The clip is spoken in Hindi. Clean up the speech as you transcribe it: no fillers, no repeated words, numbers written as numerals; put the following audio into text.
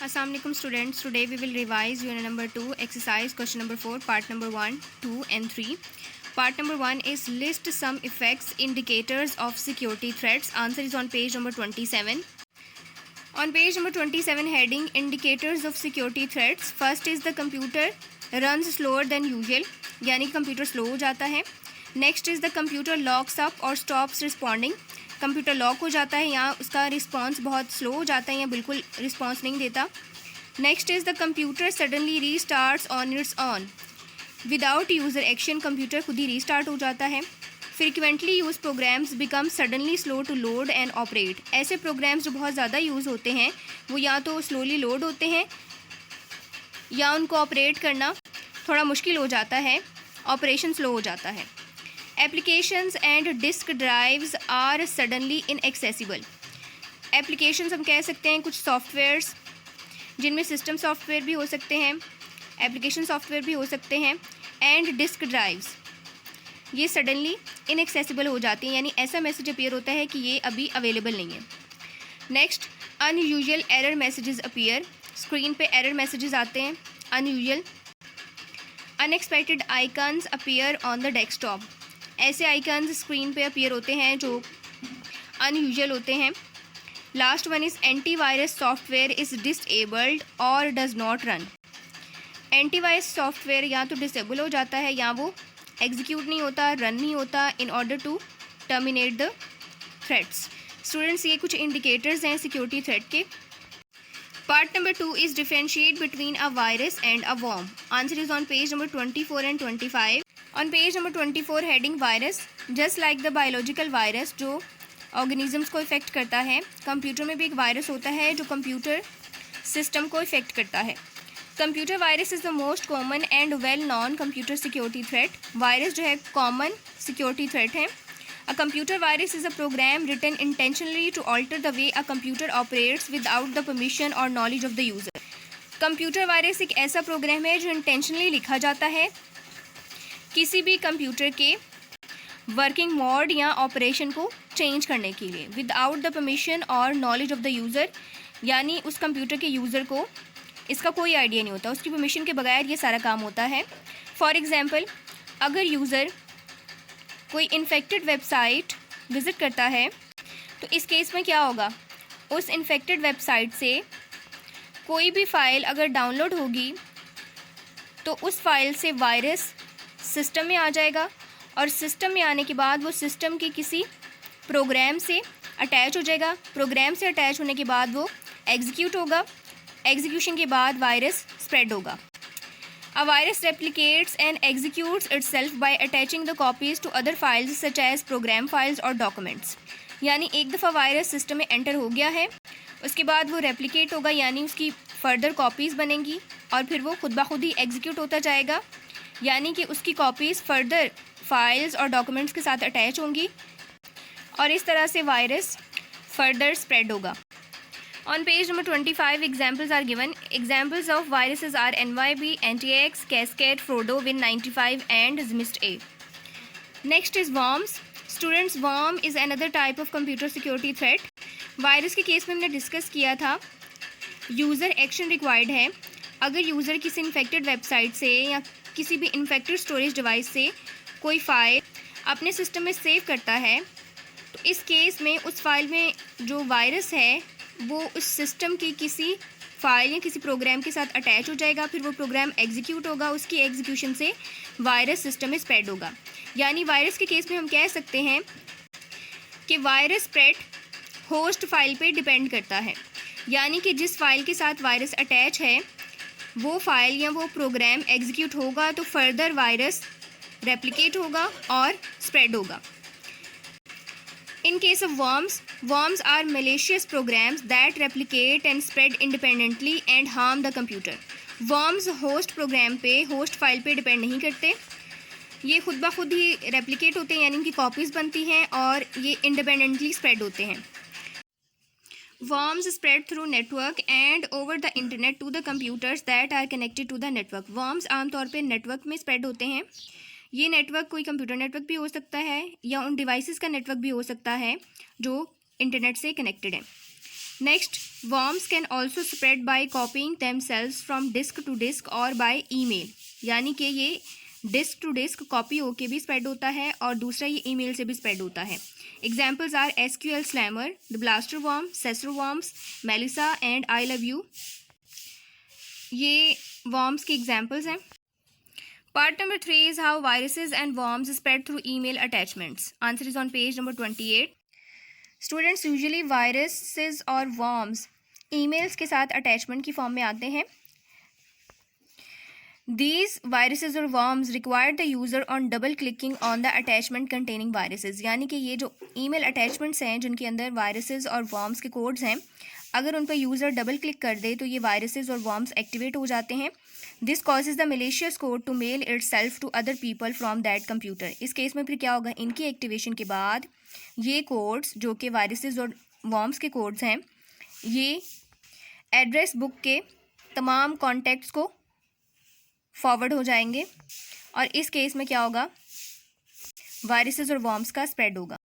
Assalamu alaikum students. Today we will revise unit number 2 exercise question number 4 part number 1, 2 and 3. Part number 1 is list some effects indicators of security threats. Answer is on page number 27. On page number 27 heading indicators of security threats. First is the computer runs slower than usual, यानी कंप्यूटर स्लो हो जाता है. Next is the computer locks up और स्टॉप्स रिस्पॉन्डिंग. कंप्यूटर लॉक हो जाता है या उसका रिस्पॉन्स बहुत स्लो हो जाता है या बिल्कुल रिस्पॉन्स नहीं देता. Next is the computer suddenly restarts on its own. Without user action computer खुद ही रीस्टार्ट हो जाता है. Frequently use programs become suddenly slow to load and operate. ऐसे प्रोग्राम्स जो बहुत ज़्यादा यूज़ होते हैं वो या तो स्लोली लोड होते हैं या उनको ऑपरेट करना थोड़ा मुश्किल हो जाता है, ऑपरेशन स्लो हो जाता है. Applications and disk drives are suddenly inaccessible. Applications हम कह सकते हैं कुछ सॉफ्टवेयर्स जिनमें सिस्टम सॉफ्टवेयर भी हो सकते हैं, एप्लीकेशन सॉफ्टवेयर भी हो सकते हैं, एंड डिस्क ड्राइव्स ये सडनली इनएक्सेसिबल हो जाती हैं, यानी ऐसा मैसेज अपीयर होता है कि ये अभी अवेलेबल नहीं है. Next unusual error messages appear. Screen पे एरर मैसेजेस आते हैं unusual. Unexpected icons appear on the desktop. ऐसे आइकन्स स्क्रीन पे अपीयर होते हैं जो अनयूजुअल होते हैं. Last one is antivirus software is disabled और does not run. Antivirus software या तो डिसेबल हो जाता है या वो एग्जीक्यूट नहीं होता, रन नहीं होता in order to terminate the threats. Students ये कुछ इंडिकेटर्स हैं सिक्योरिटी थ्रेट के. Part number 2 is differentiate between a virus and a worm. Answer is on page number 24 and 25. On page number 24 heading virus. Just like the biological virus जो organisms को इफेक्ट करता है, कंप्यूटर में भी एक वायरस होता है जो कंप्यूटर सिस्टम को इफेक्ट करता है. Computer virus is the most common and well non computer security threat. Virus जो है कॉमन सिक्योरिटी थ्रेट है. A computer virus is a program written intentionally to alter the way a computer operates without the permission or knowledge of the user. Computer virus एक ऐसा प्रोग्राम है जो इंटेंशनली लिखा जाता है किसी भी कंप्यूटर के वर्किंग मोड या ऑपरेशन को चेंज करने के लिए, विदाउट द परमिशन और नॉलेज ऑफ द यूज़र, यानी उस कंप्यूटर के यूज़र को इसका कोई आइडिया नहीं होता, उसकी परमिशन के बगैर ये सारा काम होता है. फॉर एग्ज़ाम्पल अगर यूज़र कोई इन्फेक्टेड वेबसाइट विज़िट करता है तो इस केस में क्या होगा, उस इन्फेक्टेड वेबसाइट से कोई भी फ़ाइल अगर डाउनलोड होगी तो उस फाइल से वायरस सिस्टम में आ जाएगा और सिस्टम में आने के बाद वो सिस्टम के किसी प्रोग्राम से अटैच हो जाएगा. प्रोग्राम से अटैच होने के बाद वो एग्जीक्यूट होगा. एग्जीक्यूशन के बाद वायरस स्प्रेड होगा. A virus replicates and executes itself by attaching the copies to other files such as program files or documents. यानी एक दफ़ा वायरस सिस्टम में एंटर हो गया है, उसके बाद वो रेप्लिकेट होगा, यानी उसकी फ़र्दर कॉपीज़ बनेंगी और फिर वो खुद ब खुद ही एग्जीक्यूट होता जाएगा, यानी कि उसकी कॉपीज़ फ़र्दर फाइल्स और डॉक्यूमेंट्स के साथ अटैच होंगी और इस तरह से वायरस फ़र्दर स्प्रेड होगा. On page number 25, examples are given. Examples of viruses are NYB, NTX, Cascade, Frodo, Win95 and Zmist-A. Next is worms. Students, worm is another type of computer security threat. Virus के केस में हमने डिस्कस किया था यूज़र एक्शन रिक्वायर्ड है. अगर यूज़र किसी इन्फेक्टेड वेबसाइट से या किसी भी इन्फेक्टेड स्टोरेज डिवाइस से कोई फ़ाइल अपने सिस्टम में सेव करता है तो इस केस में उस फाइल में जो वायरस है वो उस सिस्टम की किसी फाइल या किसी प्रोग्राम के साथ अटैच हो जाएगा. फिर वो प्रोग्राम एग्जीक्यूट होगा, उसकी एग्जीक्यूशन से वायरस सिस्टम में स्प्रेड होगा. यानी वायरस के केस में हम कह सकते हैं कि वायरस स्प्रेड होस्ट फाइल पे डिपेंड करता है, यानी कि जिस फाइल के साथ वायरस अटैच है वो फाइल या वो प्रोग्राम एग्जीक्यूट होगा तो फर्दर वायरस रेप्लिकेट होगा और स्प्रेड होगा. In case of worms, worms are malicious programs that replicate and spread independently and harm the computer. Worms host program पे, host file पे डिपेंड नहीं करते, ये खुद ब खुद ही रेप्लिकेट होते हैं, यानी इनकी कॉपीज़ बनती हैं और ये इंडिपेंडेंटली स्प्रेड होते हैं. Worms spread through network and over the internet to the computers that are connected to the network. Worms आमतौर पे नेटवर्क में स्प्रेड होते हैं. ये नेटवर्क कोई कंप्यूटर नेटवर्क भी हो सकता है या उन डिवाइसेस का नेटवर्क भी हो सकता है जो इंटरनेट से कनेक्टेड है. Next, worms can also spread by copying themselves from disk to disk और बाय ईमेल, यानी कि ये डिस्क टू डिस्क कॉपी होके भी स्प्रेड होता है और दूसरा ये ईमेल से भी स्प्रेड होता है. Examples are SQL Slammer, the Blaster worm, Sasser worms, Melissa and I love you. ये वर्म्स के एग्जाम्पल्स हैं. Part number 3 is how viruses and worms spread through email attachments. Answer is on page number 28. Students, usually viruses और worms emails के साथ attachment की form में आते हैं. These viruses or worms require the user on double clicking on the attachment containing viruses. यानी कि ये जो email attachments हैं जिनके अंदर viruses और worms के codes हैं, अगर उन पर यूज़र डबल क्लिक कर दे तो ये वायरसेस और वर्म्स एक्टिवेट हो जाते हैं. This causes the malicious code to mail itself to other people from that computer. इस केस में फिर क्या होगा, इनकी एक्टिवेशन के बाद ये कोड्स जो कि वायरसेस और वर्म्स के कोड्स हैं, ये एड्रेस बुक के तमाम कॉन्टैक्ट्स को फॉरवर्ड हो जाएंगे और इस केस में क्या होगा, वायरसेस और वर्म्स का स्प्रेड होगा.